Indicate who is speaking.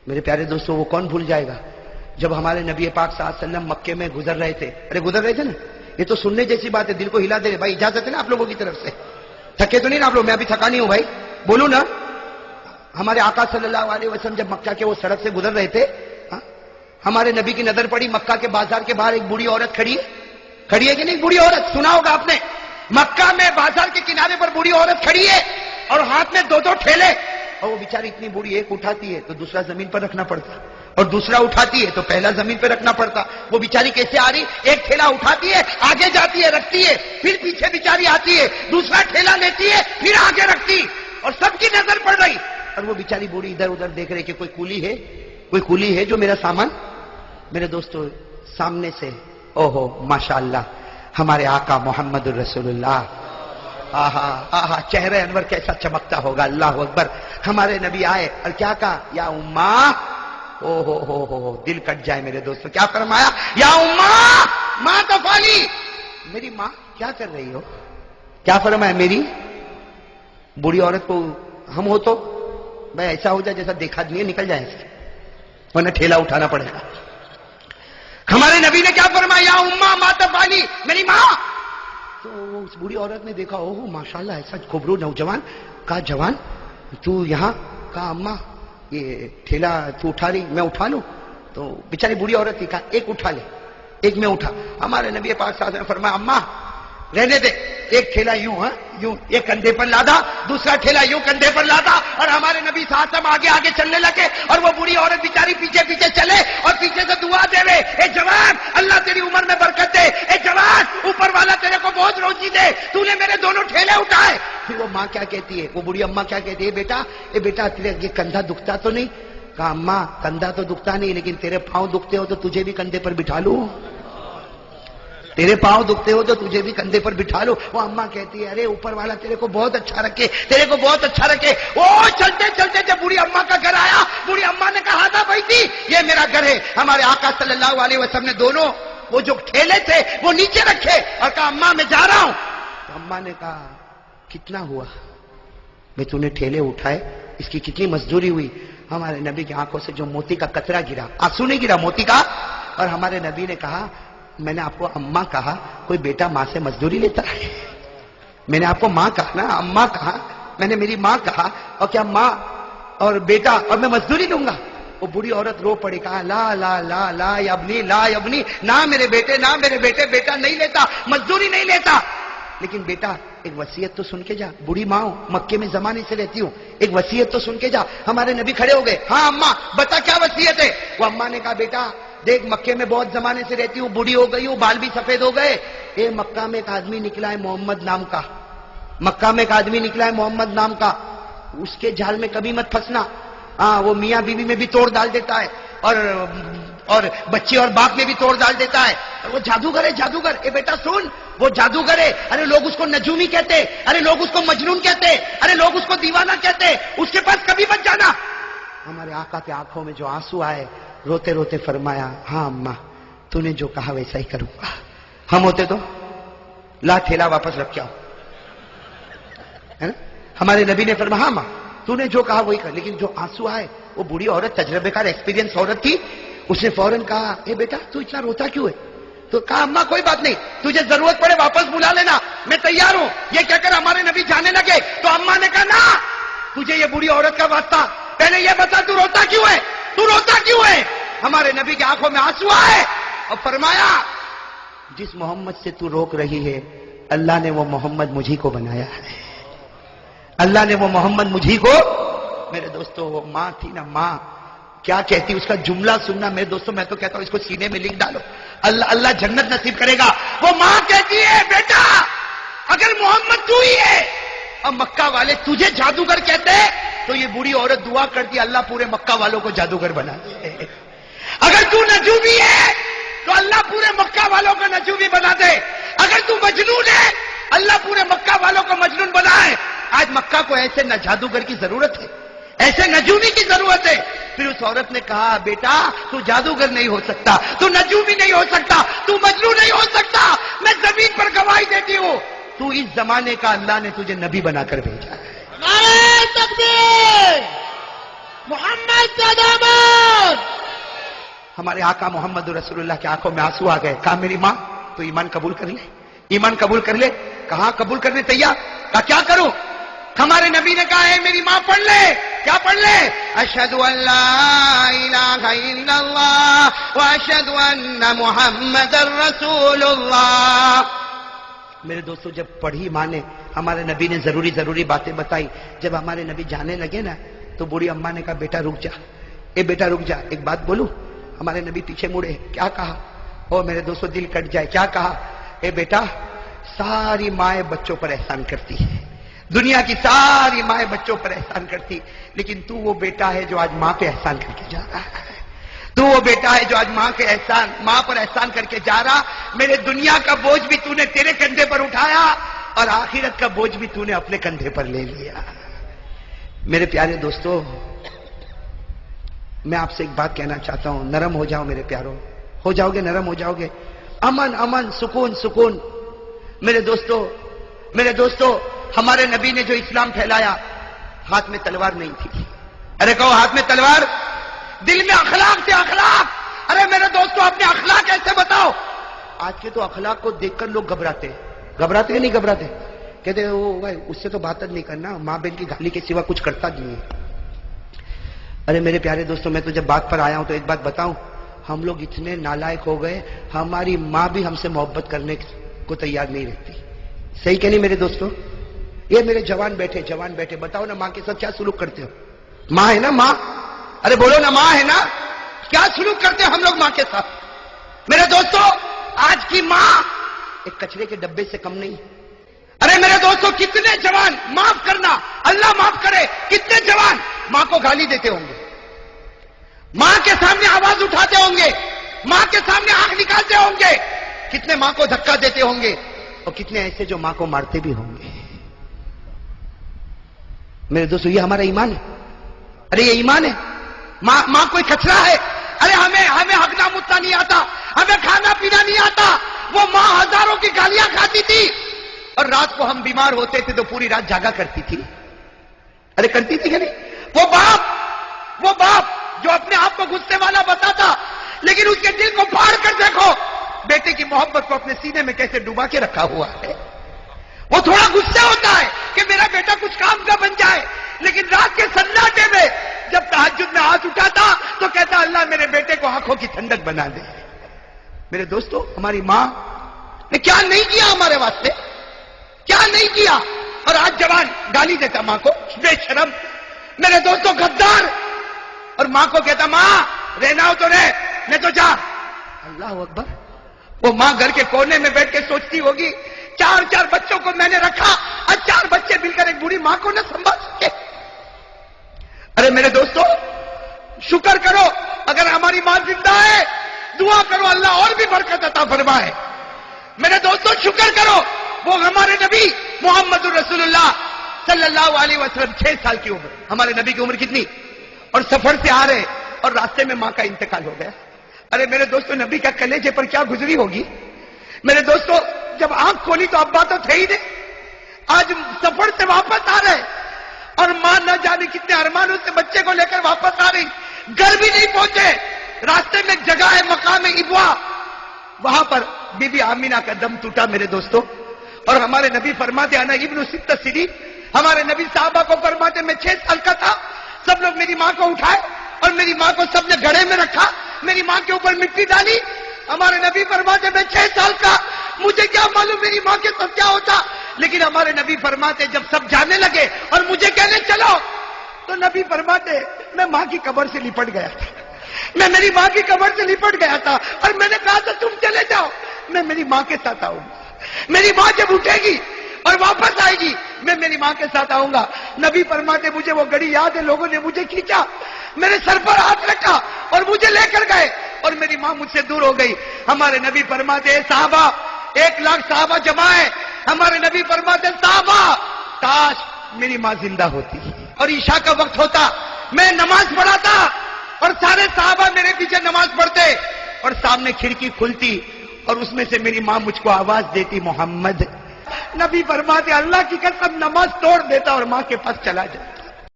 Speaker 1: میرے پیارے دوستوں وہ کون بھول جائے گا جب ہمارے نبی پاک صلی اللہ علیہ وسلم مکے میں گزر رہے تھے. ارے گزر رہے تھے نا, یہ تو سننے جیسی بات ہے, دل کو ہلا دے رہے. بھائی اجازت ہے نا آپ لوگوں کی طرف سے؟ تھکے تو نہیں نا آپ لوگ؟ میں ابھی تھکا نہیں ہوں بھائی, بولو نا. ہمارے آقا صلی اللہ علیہ وسلم جب مکہ کے وہ سڑک سے گزر رہے تھے, ہمارے نبی کی نظر پڑی مکہ کے بازار کے باہر ایک بوڑھی عورت کھڑی ہے کہ نہیں؟ بوڑھی عورت سنا ہوگا آپ نے, مکہ میں بازار کے کنارے پر بوڑھی عورت کھڑی ہے اور ہاتھ میں 2 ٹھیلے, اور وہ بیچاری اتنی بوڑھی, ایک اٹھاتی ہے تو دوسرا زمین پر رکھنا پڑتا, اور دوسرا اٹھاتی ہے تو پہلا زمین پہ رکھنا پڑتا. وہ بیچاری کیسے آ رہی؟ ایک ٹھیلا اٹھاتی ہے, آگے جاتی ہے, رکھتی ہے, پھر پیچھے بیچاری آتی ہے, دوسرا ٹھیلا لیتی ہے, پھر آگے رکھتی, اور سب کی نظر پڑ رہی. اور وہ بیچاری بوڑھی ادھر ادھر دیکھ رہی کہ کوئی کولی ہے جو میرا سامان. میرے دوستو سامنے سے اوہو ماشاءاللہ ہمارے آقا محمد الرسول اللہ, آہا آہا چہرے انور کیسا چمکتا ہوگا, اللہ اکبر. ہمارے نبی آئے اور کیا کہا؟ یا اماں. او ہو دل کٹ جائے میرے دوستو. کیا فرمایا؟ یا اماں ماں تفعلی, میری ماں کیا کر رہی ہو؟ کیا فرمایا؟ میری بوڑھی عورت کو ہم ہو تو بھائی ایسا ہو جائے جیسا دیکھا نہیں ہے, نکل جائے ایسے, ورنہ ٹھیلا اٹھانا پڑے گا. ہمارے نبی نے کیا فرمایا؟ یا اماں ما تفعلی, میری ماں. تو اس بوڑھی عورت نے دیکھا, اوہ ماشاءاللہ ایسا خوبرو نوجوان. کہا جوان تو یہاں؟ کہا اماں یہ ٹھیلا تو اٹھا رہی, میں اٹھا لوں؟ تو بیچاری بوڑھی عورت تھی, کہا ایک اٹھا لے, ایک میں اٹھا. ہمارے نبی پاک صلی اللہ علیہ وسلم نے فرمایا اماں رہنے دے, ایک ٹھیلا یوں ایک کندھے پر لادا, دوسرا ٹھیلا یوں کندھے پر لادا, اور ہمارے نبی صلی اللہ علیہ وسلم آگے آگے چلنے لگے, اور وہ بوڑھی عورت بیچاری پیچھے پیچھے چلے اور پیچھے سے دعا دے رہے, اے جوان اللہ تیری عمر میں برکت دے, اے جوان اوپر والا تیرے کو بہت روزی دے, تو نے میرے 2 ٹھیلے اٹھائے. پھر وہ ماں کیا کہتی ہے, وہ بوڑھی اماں کیا کہتی ہے؟ بیٹا تیرے یہ کندھا دکھتا تو نہیں؟ کہا اماں کندھا تو دکھتا نہیں, لیکن تیرے پاؤں دکھتے ہو تو تجھے بھی کندھے پر بٹھا لوں, تیرے پاؤں دکھتے ہو تو تجھے بھی کندھے پر بٹھا لو. وہ اماں کہتی ہے ارے اوپر والا تیرے کو بہت اچھا رکھے, تیرے کو بہت اچھا رکھے. وہ چلتے چلتے جب بوڑھی اماں کا گھر آیا, بوڑھی اماں نے کہا تھا بھائی تھی یہ میرا گھر ہے. ہمارے آقا صلی اللہ علیہ وسلم نے دونوں وہ جو ٹھیلے تھے وہ نیچے رکھے اور کہا اماں میں جا رہا ہوں. تو اماں نے کہا کتنا ہوا میں تو نے ٹھیلے اٹھائے, اس کی کتنی مزدوری ہوئی؟ ہمارے نبی کی آنکھوں سے جو موتی کا قطرہ گرا, آنسو نہیں گرا, موتی کا. اور ہمارے نبی نے کہا میں نے آپ کو اماں کہا, کوئی بیٹا ماں سے مزدوری لیتا ہے؟ میں نے آپ کو ماں کہا نا, اماں کہا, میں نے میری ماں کہا, اور کیا ماں اور بیٹا اور میں مزدوری دوں گا؟ وہ بوڑھی عورت رو پڑی, کہا لا لا لا لا ابنی, لا ابنی, نہ میرے بیٹے, نہ میرے بیٹے, بیٹا نہیں لیتا, مزدوری نہیں لیتا. لیکن بیٹا ایک وصیت تو سن کے جا, بوڑھی ماں ہوں, مکے میں زمانے سے رہتی ہوں, ایک وصیت تو سن کے جا. ہمارے نبی کھڑے ہو گئے, ہاں اماں بتا کیا وصیت ہے؟ وہ اماں نے کہا بیٹا دیکھ مکے میں بہت زمانے سے رہتی ہوں, بوڑھی ہو گئی ہوں, بال بھی سفید ہو گئے. مکہ میں ایک آدمی نکلا ہے محمد نام کا, مکہ میں ایک آدمی نکلا ہے محمد نام کا, اس کے جال میں کبھی مت پھنسنا. وہ میاں بیوی میں بھی توڑ ڈال دیتا ہے, اور بچے اور باپ میں بھی توڑ ڈال دیتا ہے. وہ جادوگر ہے, جادوگر. بیٹا سن, وہ جادوگر ہے. ارے لوگ اس کو نجومی کہتے, ارے لوگ اس کو مجنون کہتے, ارے لوگ اس کو دیوانہ کہتے, اس کے پاس کبھی مت جانا. ہمارے آقا کے آنکھوں میں جو آنسو آئے, روتے روتے فرمایا ہاں اماں تو نے جو کہا ویسا ہی کروں گا. ہم ہوتے تو لا ٹھیلا واپس رکھ کے آؤ, ہے نا. ہمارے نبی نے فرمایا ہاں ماں تو نے جو کہا وہی کر. لیکن جو آنسو آئے, وہ بوڑھی عورت تجربے کار ایکسپیرینس عورت تھی, اس نے فوراً کہا اے بیٹا تو اتنا روتا کیوں ہے؟ تو کہا اماں کوئی بات نہیں, تجھے ضرورت پڑے واپس بلا لینا, میں تیار ہوں. یہ کہہ کر ہمارے نبی جانے لگے تو اماں نے کہا نا تجھے یہ بوڑھی عورت کا واسطہ, پہلے یہ بتا تو روتا کیوں ہے, تو روتا کیوں ہے؟ ہمارے نبی کی آنکھوں میں آنسو آئے اور فرمایا جس محمد سے تو روک رہی ہے اللہ نے وہ محمد مجھی کو بنایا ہے, اللہ نے وہ محمد مجھی کو. میرے دوستو وہ ماں تھی نا, ماں کیا کہتی, اس کا جملہ سننا میرے دوستو, میں تو کہتا ہوں اس کو سینے میں لکھ ڈالو, اللہ جنت نصیب کرے گا. وہ ماں کہتی ہے بیٹا اگر محمد تو ہی ہے اور مکہ والے تجھے جادوگر کہتے تو یہ بوڑھی عورت دعا کرتی اللہ پورے مکہ والوں کو جادوگر بنا دے. اگر تو نجومی ہے تو اللہ پورے مکہ والوں کو نجومی بنا دے. اگر تو مجنون ہے اللہ پورے مکہ والوں کو مجنون بنائے. آج مکہ کو ایسے نہ جادوگر کی ضرورت ہے, ایسے نجومی کی ضرورت ہے. پھر اس عورت نے کہا بیٹا تو جادوگر نہیں ہو سکتا, تو نجومی نہیں ہو سکتا, تو مجنون نہیں ہو سکتا, میں زمین پر گواہی دیتی ہوں تو اس زمانے کا اللہ نے تجھے نبی بنا کر بھیجا ہے.
Speaker 2: نعرہ تکبیر,
Speaker 1: محمد کا دامن. ہمارے آقا محمد رسول اللہ کی آنکھوں میں آنسو آ گئے. کہا میری ماں تو ایمان قبول کر لے, ایمان قبول کر لے. کہاں قبول کرنے تیار. کہا کیا کروں. ہمارے نبی نے کہا ہے میری ماں پڑھ لے. کیا پڑھ لے؟ اشہد ان لا الہ الا اللہ واشہد ان محمد رسول اللہ. میرے دوستو جب پڑھی ماں نے, ہمارے نبی نے ضروری باتیں بتائی. جب ہمارے نبی جانے لگے نا تو بوڑھی اماں نے کہا بیٹا رک جا, اے بیٹا رک جا, ایک بات بولوں. ہمارے نبی پیچھے مڑے. کیا کہا؟ او میرے دوستو دل کٹ جائے. کیا کہا؟ اے بیٹا ساری مائیں بچوں پر احسان کرتی ہے, دنیا کی ساری مائیں بچوں پر احسان کرتی, لیکن تو وہ بیٹا ہے جو آج ماں پہ احسان کر کے جا رہا ہے. تو وہ بیٹا ہے جو آج ماں پر احسان کر کے جا رہا. میرے دنیا کا بوجھ بھی تو نے تیرے کندھے پر اٹھایا اور آخرت کا بوجھ بھی تو نے اپنے کندھے پر لے لیا. میرے پیارے دوستو, میں آپ سے ایک بات کہنا چاہتا ہوں. نرم ہو جاؤ میرے پیاروں, ہو جاؤ گے, نرم ہو جاؤ گے. امن امن, سکون سکون. میرے دوستو ہمارے نبی نے جو اسلام پھیلایا ہاتھ میں تلوار نہیں تھی. ارے کہو ہاتھ میں تلوار, دل میں اخلاق سے اخلاق. ارے میرے دوستو اپنے اخلاق ایسے بتاؤ. آج کے تو اخلاق کو دیکھ کر لوگ گھبراتے ہیں نہیں گھبراتے. کہتے ہیں وہ بھائی اس سے تو بات نہیں کرنا, ماں بہن کی گالی کے سوا کچھ کرتا نہیں ہے. ارے میرے پیارے دوستو میں تو جب بات پر آیا ہوں تو ایک بات بتاؤں, ہم لوگ اتنے نالائق ہو گئے, ہماری ماں بھی ہم سے محبت کرنے کو تیار نہیں رہتی. صحیح کہ نہیں میرے دوستو؟ یہ میرے جوان بیٹھے بتاؤ نا ماں کے ساتھ کیا سلوک کرتے ہو؟ ماں ہے نا ماں, ارے بولو نا ماں ہے نا, کیا سلوک کرتے ہیں ہم لوگ ماں کے ساتھ؟ میرے دوستو آج کی ماں ایک کچرے کے ڈبے سے کم نہیں. ارے میرے دوستو کتنے جوان, معاف کرنا اللہ معاف کرے, کتنے جوان ماں کو گالی دیتے ہوں گے, ماں کے سامنے آواز اٹھاتے ہوں گے, ماں کے سامنے آنکھ نکالتے ہوں گے, کتنے ماں کو دھکا دیتے ہوں گے, اور کتنے ایسے جو ماں کو مارتے بھی ہوں گے. میرے دوستو یہ ہمارا ایمان ہے. ارے یہ ایمان ہے. ماں کوئی کچرا ہے؟ ارے ہمیں ہگنا متنا نہیں آتا, ہمیں کھانا پینا نہیں آتا. وہ ماں ہزاروں کی گالیاں کھاتی تھی اور رات کو ہم بیمار ہوتے تھے تو پوری رات جاگا کرتی تھی. ارے کرتی تھی کہ نہیں؟ وہ باپ جو اپنے آپ کو غصے والا بتاتا, لیکن اس کے دل کو پھاڑ کر دیکھو, بیٹے کی محبت کو اپنے سینے میں کیسے ڈوبا کے رکھا ہوا ہے. وہ تھوڑا غصے ہوتا ہے کہ میرا بیٹا کچھ کام کا بن جائے, لیکن رات کے سناٹے میں جب تہجد میں ہاتھ اٹھاتا تو کہتا اللہ میرے بیٹے کو آنکھوں کی ٹھنڈک بنا دے. میرے دوستو ہماری ماں نے کیا نہیں کیا ہمارے واسطے, کیا نہیں کیا. اور آج جوان گالی دیتا ماں کو, بے شرم. میرے دوستو غدار, اور ماں کو کہتا ماں رہنا ہو تو رہ, نہیں تو جا. اللہ اکبر. وہ ماں گھر کے کونے میں بیٹھ کے سوچتی ہوگی 4 بچوں کو میں نے رکھا اور 4 بچے مل کر ایک بوڑھی ماں کو نہ سنبھال سکے. ارے میرے دوستو شکر کرو اگر ہماری ماں زندہ ہے, دعا کرو اللہ اور بھی برکت عطا فرمائے. میرے دوستو شکر کرو, وہ ہمارے نبی محمد رسول اللہ صلی اللہ علیہ وسلم 6 سال کی عمر, ہمارے نبی کی عمر کتنی, اور سفر سے آ رہے اور راستے میں ماں کا انتقال ہو گیا. ارے میرے دوستو نبی کا کلیجے پر کیا گزری ہوگی. میرے دوستو جب آنکھ کھولی تو ابا تو تھے ہی نہیں, آج سفر سے واپس آ رہے اور ماں نہ جانے کتنے ارمانوں سے بچے کو لے کر واپس آ رہی, گھر بھی نہیں پہنچے. راستے میں ایک جگہ ہے مقام ابوا, وہاں پر بی بی آمینہ کا دم ٹوٹا میرے دوستو. اور ہمارے نبی فرماتے انا ابن 6 سنین, ہمارے نبی صحابہ کو فرماتے میں 6 سال کا تھا, سب لوگ میری ماں کو اٹھائے اور میری ماں کو سب نے گھڑے میں رکھا, میری ماں کے اوپر مٹی ڈالی. ہمارے نبی فرماتے میں 6 سال کا, مجھے کیا معلوم میری ماں کے ساتھ کیا ہوتا. لیکن ہمارے نبی فرماتے جب سب جانے لگے اور مجھے کہنے چلو, تو نبی فرماتے میں ماں کی قبر سے لپٹ گیا تھا, میں میری ماں کی قبر سے لپٹ گیا تھا اور میں نے کہا تھا تم چلے جاؤ, میں میری ماں کے ساتھ آؤں گا. میری ماں جب اٹھے گی اور واپس آئے گی میں میری ماں کے ساتھ آؤں گا. نبی فرماتے مجھے وہ گھڑی یاد ہے, لوگوں نے مجھے کھینچا, میرے سر پر ہاتھ رکھا اور مجھے لے کر گئے اور میری ماں مجھ سے دور ہو گئی. ہمارے نبی فرماتے اے صحابہ, 1 لاکھ صحابہ جمع ہے. ہمارے نبی فرماتے صحابہ کاش میری ماں زندہ ہوتی اور عشاء کا وقت ہوتا, میں نماز پڑھاتا اور سارے صحابہ میرے پیچھے نماز پڑھتے اور سامنے کھڑکی کھلتی اور اس میں سے میری ماں مجھ کو آواز دیتی محمد. نبی فرماتے اللہ کی قسم نماز توڑ دیتا اور ماں کے پاس چلا جاتا.